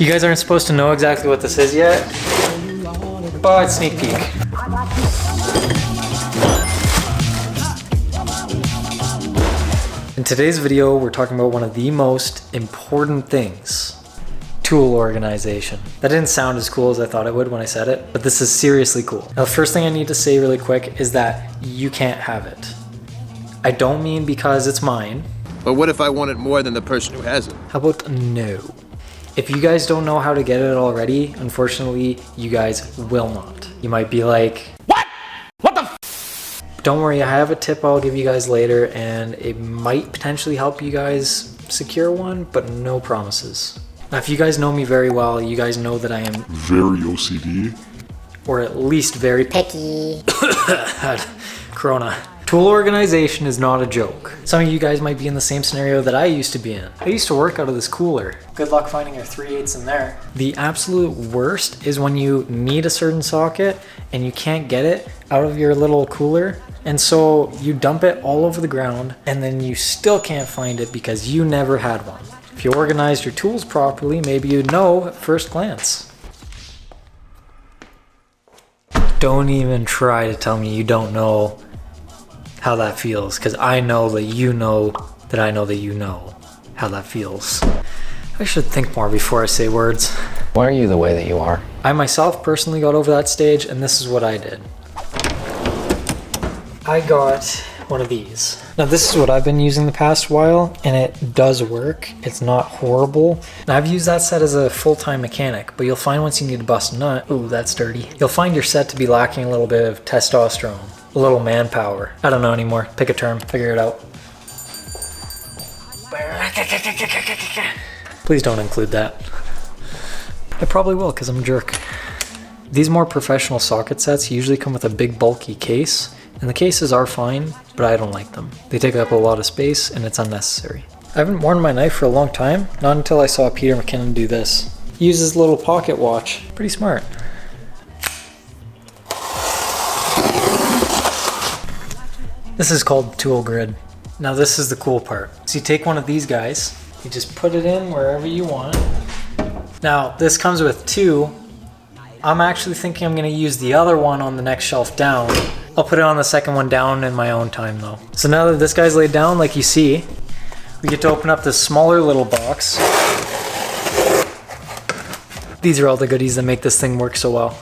You guys aren't supposed to know exactly what this is yet, but sneak peek. In today's video, we're talking about one of the most important things. Tool organization. That didn't sound as cool as I thought it would when I said it, but this is seriously cool. Now, the first thing I need to say really quick is that you can't have it. I don't mean because it's mine. But what if I want it more than the person who has it? How about no? If you guys don't know how to get it already, unfortunately, you guys will not. You might be like, what? What the f? Don't worry, I have a tip I'll give you guys later, and it might potentially help you guys secure one, but no promises. Now, if you guys know me very well, you guys know that I am very OCD. Or at least very picky. Corona. Tool organization is not a joke. Some of you guys might be in the same scenario that I used to be in. I used to work out of this cooler. Good luck finding your 3/8 in there. The absolute worst is when you need a certain socket and you can't get it out of your little cooler. And so you dump it all over the ground and then you still can't find it because you never had one. If you organized your tools properly, maybe you'd know at first glance. Don't even try to tell me you don't know how that feels, because I know that you know that I know that you know how that feels. I should think more before I say words. Why are you the way that you are? I myself personally got over that stage, and this is what I did. I got one of these. Now this is what I've been using the past while, and it does work. It's not horrible. Now I've used that set as a full-time mechanic, but you'll find once you need to bust a nut, ooh, that's dirty. You'll find your set to be lacking a little bit of testosterone, a little manpower. I don't know anymore. Pick a term, figure it out. Please don't include that. I probably will, because I'm a jerk. These more professional socket sets usually come with a big bulky case, and the cases are fine, but I don't like them. They take up a lot of space and it's unnecessary. I haven't worn my knife for a long time, not until I saw Peter McKinnon do this. He uses a little pocket watch. Pretty smart. This is called tool grid. Now this is the cool part. So you take one of these guys, you just put it in wherever you want. Now this comes with two. I'm actually thinking I'm gonna use the other one on the next shelf down. I'll put it on the second one down in my own time though. So now that this guy's laid down, like you see, we get to open up this smaller little box. These are all the goodies that make this thing work so well.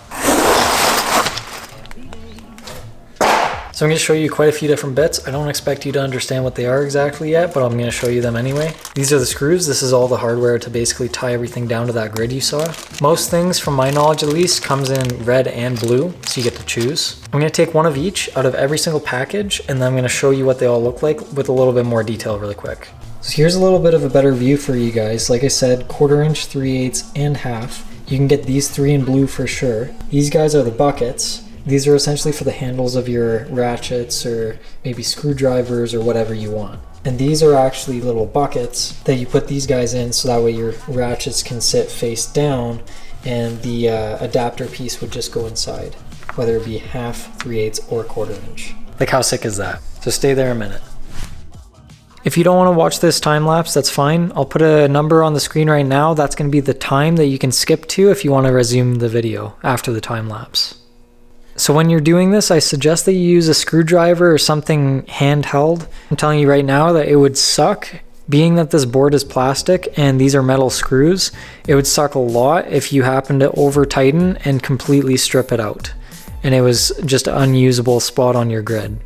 So I'm going to show you quite a few different bits. I don't expect you to understand what they are exactly yet, but I'm going to show you them anyway. These are the screws. This is all the hardware to basically tie everything down to that grid you saw. Most things, from my knowledge at least, comes in red and blue, so you get to choose. I'm going to take one of each out of every single package, and then I'm going to show you what they all look like with a little bit more detail really quick. So here's a little bit of a better view for you guys. Like I said, 1/4 inch, 3/8, and half. You can get these three in blue for sure. These guys are the buckets. These are essentially for the handles of your ratchets or maybe screwdrivers or whatever you want. And these are actually little buckets that you put these guys in so that way your ratchets can sit face down and the adapter piece would just go inside, whether it be half, 3/8, or 1/4 inch. Like how sick is that? So stay there a minute. If you don't want to watch this time lapse, that's fine. I'll put a number on the screen right now. That's going to be the time that you can skip to if you want to resume the video after the time lapse. So when you're doing this, I suggest that you use a screwdriver or something handheld. I'm telling you right now that it would suck. Being that this board is plastic and these are metal screws, it would suck a lot if you happen to over tighten and completely strip it out. And it was just an unusable spot on your grid.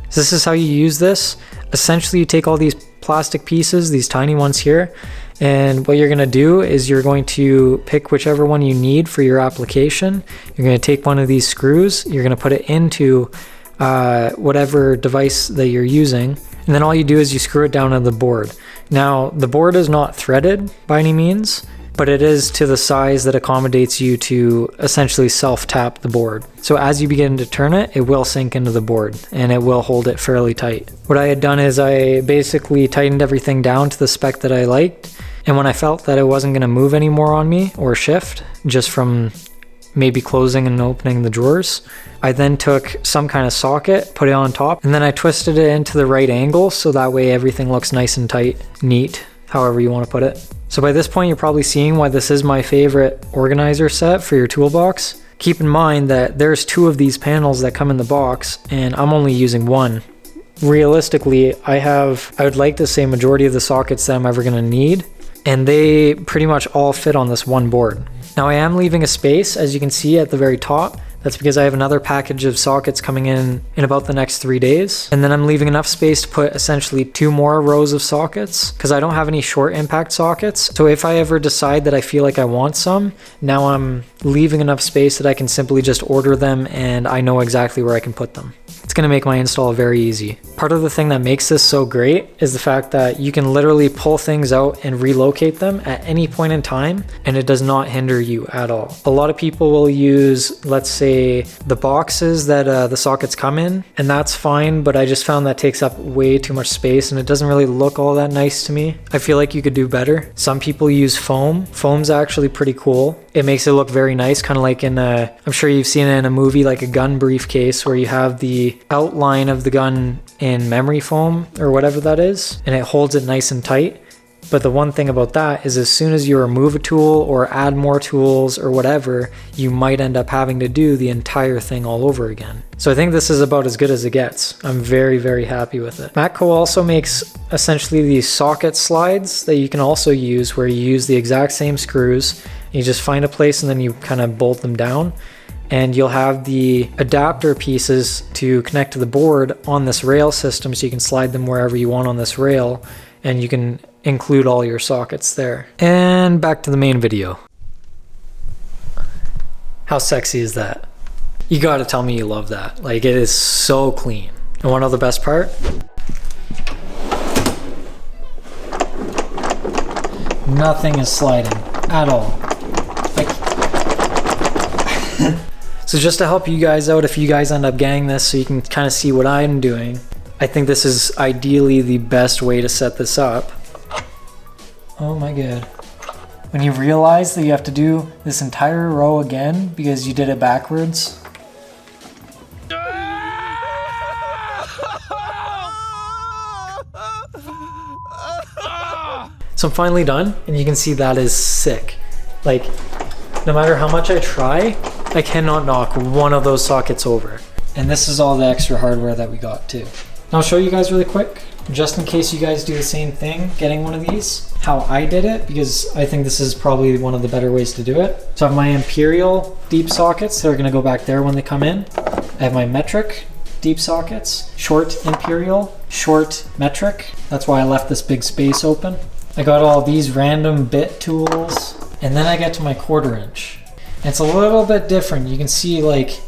So this is how you use this. Essentially, you take all these plastic pieces, these tiny ones here, and what you're going to do is you're going to pick whichever one you need for your application. You're going to take one of these screws, you're going to put it into whatever device that you're using, and then all you do is you screw it down on the board. Now, the board is not threaded by any means, but it is to the size that accommodates you to essentially self-tap the board. So as you begin to turn it, it will sink into the board and it will hold it fairly tight. What I had done is I basically tightened everything down to the spec that I liked, and when I felt that it wasn't going to move anymore on me or shift just from maybe closing and opening the drawers, I then took some kind of socket, put it on top, and then I twisted it into the right angle so that way everything looks nice and tight, neat, however you want to put it. So by this point, you're probably seeing why this is my favorite organizer set for your toolbox. Keep in mind that there's 2 of these panels that come in the box, and I'm only using 1. Realistically, I would like to say majority of the sockets that I'm ever gonna need, and they pretty much all fit on this one board. Now I am leaving a space, as you can see at the very top. That's because I have another package of sockets coming in about the next 3 days. And then I'm leaving enough space to put essentially 2 more rows of sockets because I don't have any short impact sockets. So if I ever decide that I feel like I want some, now I'm leaving enough space that I can simply just order them and I know exactly where I can put them. It's gonna make my install very easy. Part of the thing that makes this so great is the fact that you can literally pull things out and relocate them at any point in time, and it does not hinder you at all. A lot of people will use, let's say, the boxes that the sockets come in, and that's fine, but I just found that takes up way too much space and it doesn't really look all that nice to me. I feel like you could do better. Some people use foam. Foam's actually pretty cool. It makes it look very nice, kind of like in a, I'm sure you've seen it in a movie, like a gun briefcase where you have the outline of the gun in memory foam or whatever that is, and it holds it nice and tight. But the one thing about that is as soon as you remove a tool or add more tools or whatever, you might end up having to do the entire thing all over again. So I think this is about as good as it gets. I'm very, very happy with it. Matco also makes essentially these socket slides that you can also use where you use the exact same screws. You just find a place and then you kind of bolt them down. And you'll have the adapter pieces to connect to the board on this rail system so you can slide them wherever you want on this rail and you can include all your sockets there. And back to the main video. How sexy is that? You gotta tell me you love that. Like, it is so clean. And want to know the best part? Nothing is sliding at all. So just to help you guys out, if you guys end up getting this so you can kind of see what I'm doing, I think this is ideally the best way to set this up. Oh my god. When you realize that you have to do this entire row again because you did it backwards. So I'm finally done, and you can see that is sick. Like, no matter how much I try, I cannot knock one of those sockets over. And this is all the extra hardware that we got too. Now I'll show you guys really quick, just in case you guys do the same thing, getting one of these, how I did it, because I think this is probably one of the better ways to do it. So I have my Imperial deep sockets that are gonna go back there when they come in. I have my metric deep sockets, short Imperial, short metric. That's why I left this big space open. I got all these random bit tools, and then I get to my 1/4 inch. It's a little bit different. You can see, like,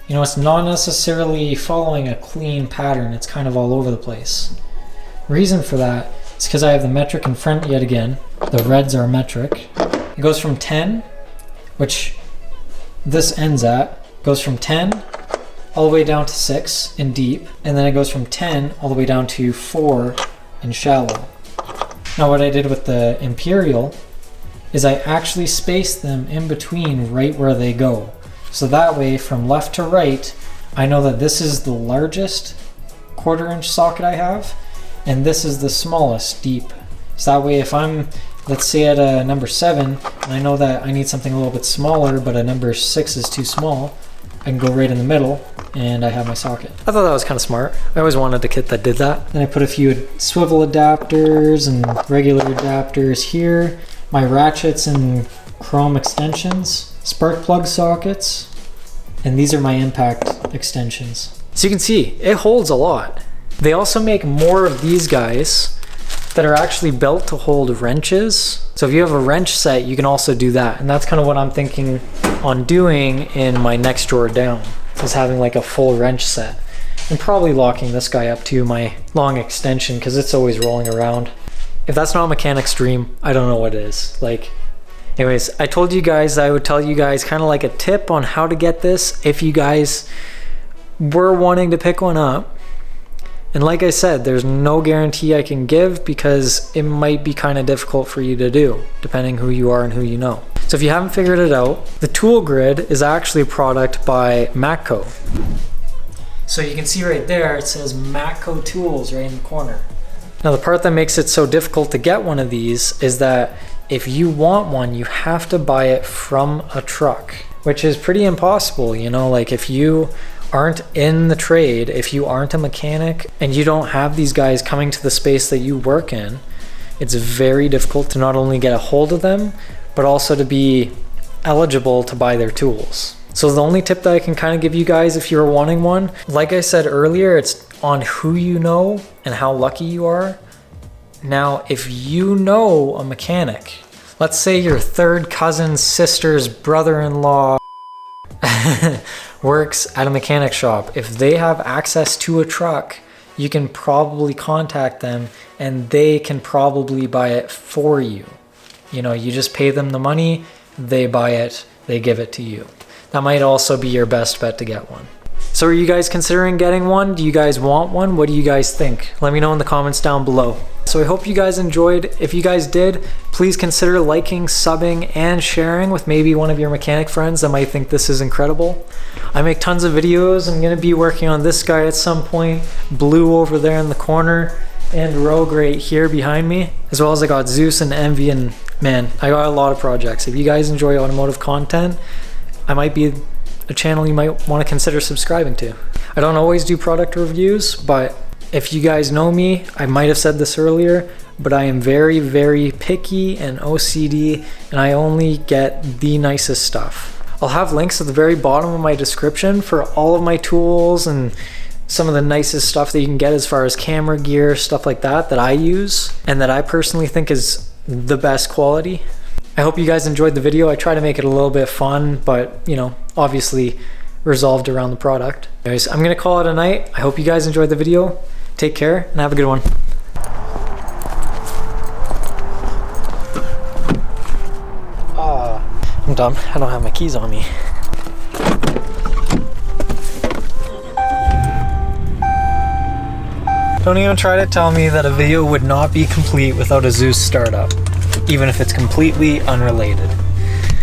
you know, it's not necessarily following a clean pattern. It's kind of all over the place. Reason for that is because I have the metric in front yet again. The reds are metric. It goes from 10, which this ends at, goes from 10 all the way down to 6 in deep, and then it goes from 10 all the way down to 4 in shallow. Now what I did with the Imperial is I actually spaced them in between right where they go. So that way, from left to right, I know that this is the largest 1/4 inch socket I have, and this is the smallest deep. So that way, if I'm, let's say at a number 7, and I know that I need something a little bit smaller, but a number 6 is too small, I can go right in the middle, and I have my socket. I thought that was kind of smart. I always wanted a kit that did that. Then I put a few swivel adapters and regular adapters here. My ratchets and chrome extensions, spark plug sockets, and these are my impact extensions. So you can see, it holds a lot. They also make more of these guys that are actually built to hold wrenches. So if you have a wrench set, you can also do that. And that's kind of what I'm thinking on doing in my next drawer down, is having like a full wrench set. And probably locking this guy up to my long extension because it's always rolling around. If that's not a mechanic's dream, I don't know what is. Like, anyways, I told you guys I would tell you guys kind of like a tip on how to get this if you guys were wanting to pick one up. And like I said, there's no guarantee I can give because it might be kind of difficult for you to do, depending who you are and who you know. So if you haven't figured it out, the tool grid is actually a product by Matco. So you can see right there, it says Matco Tools right in the corner. Now the part that makes it so difficult to get one of these is that if you want one, you have to buy it from a truck, which is pretty impossible, you know, like if you aren't in the trade, if you aren't a mechanic and you don't have these guys coming to the space that you work in, it's very difficult to not only get a hold of them, but also to be eligible to buy their tools. So the only tip that I can kind of give you guys if you're wanting one, like I said earlier, it's on who you know and how lucky you are. Now, if you know a mechanic, let's say your third cousin's sister's brother-in-law works at a mechanic shop. If they have access to a truck, you can probably contact them and they can probably buy it for you. You know, you just pay them the money, they buy it, they give it to you. That might also be your best bet to get one. So are you guys considering getting one? Do you guys want one? What do you guys think? Let me know in the comments down below. So I hope you guys enjoyed. If you guys did, please consider liking, subbing, and sharing with maybe one of your mechanic friends that might think this is incredible. I make tons of videos. I'm gonna be working on this guy at some point, Blue over there in the corner, and Rogue right here behind me, as well as I got Zeus and Envy, and man, I got a lot of projects. If you guys enjoy automotive content, I might be a channel you might want to consider subscribing to. I don't always do product reviews, but if you guys know me, I might have said this earlier, but I am very, very picky and OCD, and I only get the nicest stuff. I'll have links at the very bottom of my description for all of my tools and some of the nicest stuff that you can get as far as camera gear, stuff like that I use and that I personally think is the best quality. I hope you guys enjoyed the video. I try to make it a little bit fun, but you know, obviously resolved around the product. Anyways, I'm gonna call it a night. I hope you guys enjoyed the video. Take care and have a good one. I'm dumb. I don't have my keys on me. Don't even try to tell me that a video would not be complete without a Zeus startup, even if it's completely unrelated.